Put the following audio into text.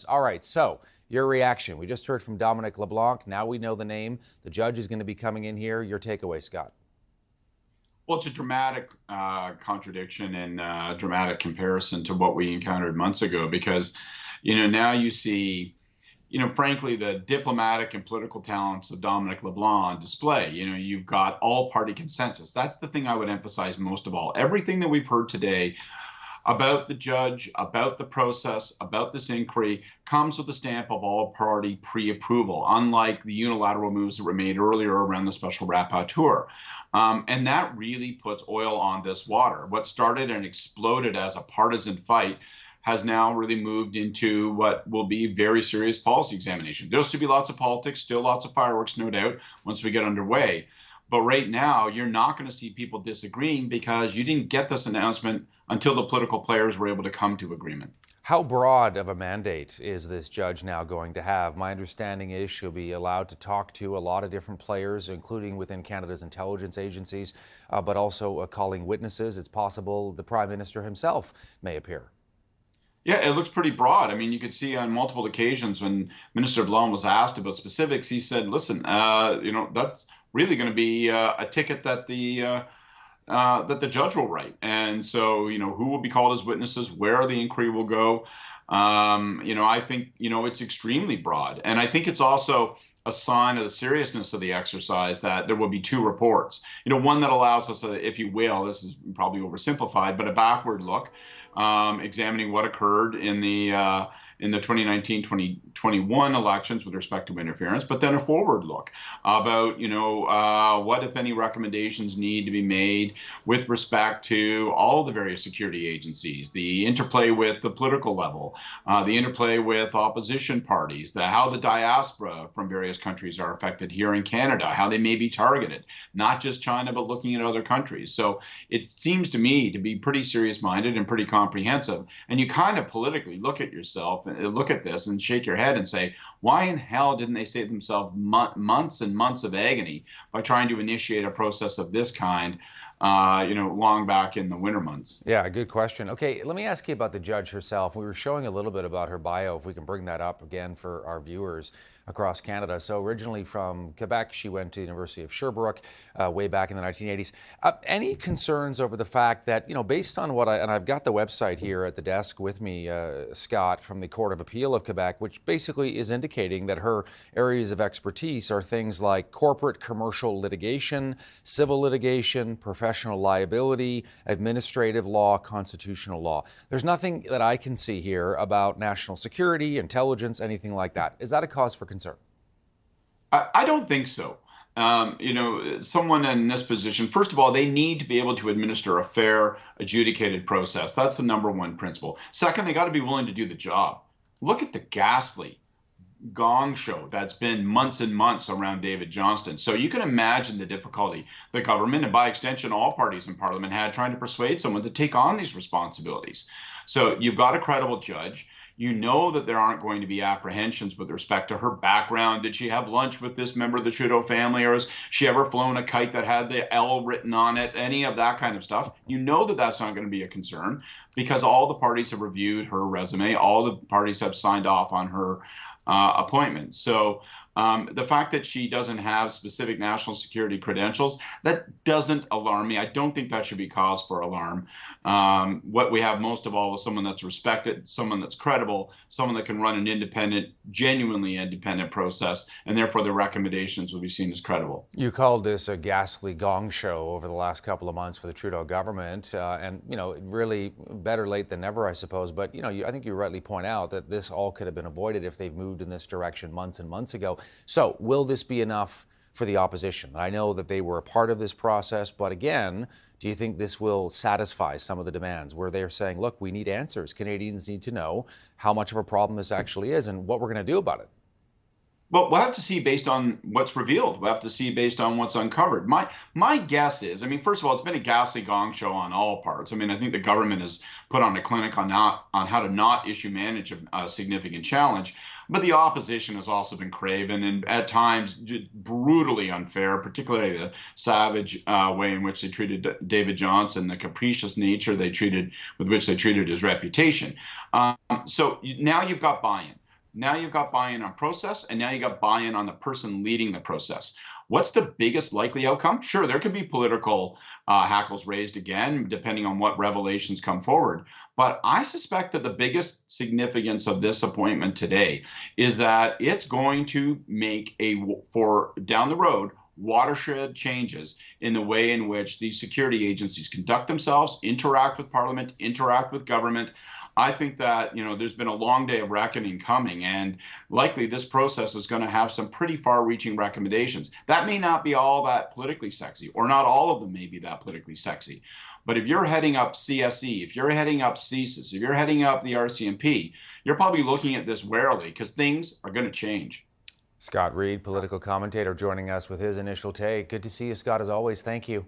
All right, so your reaction. We just heard from Dominic LeBlanc. Now we know the name. The judge is going to be coming in here. Your takeaway, Scott. Well, it's a dramatic contradiction and dramatic comparison to what we encountered months ago because, now you see, frankly, the diplomatic and political talents of Dominic LeBlanc on display. You've got all party consensus. That's the thing I would emphasize most of all. Everything that we've heard today about the judge, about the process, about this inquiry comes with the stamp of all party pre-approval, unlike the unilateral moves that were made earlier around the special rapporteur. And that really puts oil on this water. What started and exploded as a partisan fight has now really moved into what will be very serious policy examination. There'll still be lots of politics, still lots of fireworks, no doubt, once we get underway. But right now, you're not going to see people disagreeing because you didn't get this announcement until the political players were able to come to agreement. How broad of a mandate is this judge now going to have? My understanding is she'll be allowed to talk to a lot of different players, including within Canada's intelligence agencies, but also calling witnesses. It's possible the Prime Minister himself may appear. Yeah, it looks pretty broad. I mean, you could see on multiple occasions when Minister Blouin was asked about specifics, he said, listen, that's really going to be a ticket that the judge will write. And so, who will be called as witnesses, where the inquiry will go. I think, it's extremely broad. And I think it's also a sign of the seriousness of the exercise that there will be two reports. One that allows us, if you will, this is probably oversimplified, but a backward look, examining what occurred in the 2019-2021 elections with respect to interference, but then a forward look about, what, if any, recommendations need to be made with respect to all the various security agencies, the interplay with the political level, the interplay with opposition parties, how the diaspora from various countries are affected here in Canada, how they may be targeted, not just China, but looking at other countries. So it seems to me to be pretty serious-minded and pretty comprehensive. And you kind of politically look at yourself and look at this and shake your head and say, why in hell didn't they save themselves months and months of agony by trying to initiate a process of this kind, long back in the winter months? Yeah, good question. Okay, let me ask you about the judge herself. We were showing a little bit about her bio, if we can bring that up again for our viewers across Canada. So originally from Quebec, she went to the University of Sherbrooke way back in the 1980s. Any concerns over the fact that, based on and I've got the website here at the desk with me, Scott, from the Court of Appeal of Quebec, which basically is indicating that her areas of expertise are things like corporate commercial litigation, civil litigation, professional liability, administrative law, constitutional law. There's nothing that I can see here about national security, intelligence, anything like that. Is that a cause for concern? I don't think so. Someone in this position, first of all, they need to be able to administer a fair, adjudicated process. That's the number one principle. Second, they got to be willing to do the job. Look at the ghastly gong show that's been months and months around David Johnston. So you can imagine the difficulty the government, and by extension all parties in Parliament, had trying to persuade someone to take on these responsibilities. So you've got a credible judge. You know that there aren't going to be apprehensions with respect to her background. Did she have lunch with this member of the Trudeau family, or has she ever flown a kite that had the L written on it? Any of that kind of stuff. You know that that's not going to be a concern because all the parties have reviewed her resume. All the parties have signed off on her appointment. So the fact that she doesn't have specific national security credentials, that doesn't alarm me. I don't think that should be cause for alarm. What we have most of all is someone that's respected, someone that's credible, someone that can run an independent, genuinely independent process, and therefore the recommendations will be seen as credible. You called this a ghastly gong show over the last couple of months for the Trudeau government, and really better late than never, I suppose. But I think you rightly point out that this all could have been avoided if they've moved in this direction months and months ago. So will this be enough for the opposition? I know that they were a part of this process, but again, do you think this will satisfy some of the demands where they're saying, look, we need answers. Canadians need to know how much of a problem this actually is and what we're going to do about it? Well, we'll have to see based on what's revealed. We'll have to see based on what's uncovered. My guess is, first of all, it's been a ghastly gong show on all parts. I think the government has put on a clinic on how to not manage a significant challenge. But the opposition has also been craven and at times brutally unfair, particularly the savage way in which they treated David Johnston, the capricious nature with which they treated his reputation. So now you've got buy-in. Now you've got buy-in on process, and now you got buy-in on the person leading the process. What's the biggest likely outcome? Sure, there could be political hackles raised again, depending on what revelations come forward. But I suspect that the biggest significance of this appointment today is that it's going to make for down the road watershed changes in the way in which these security agencies conduct themselves, interact with Parliament, interact with government. I think that, there's been a long day of reckoning coming, and likely this process is going to have some pretty far-reaching recommendations. That may not be all that politically sexy, or not all of them may be that politically sexy. But if you're heading up CSE, if you're heading up CSIS, if you're heading up the RCMP, you're probably looking at this warily because things are going to change. Scott Reid, political commentator, joining us with his initial take. Good to see you, Scott, as always. Thank you.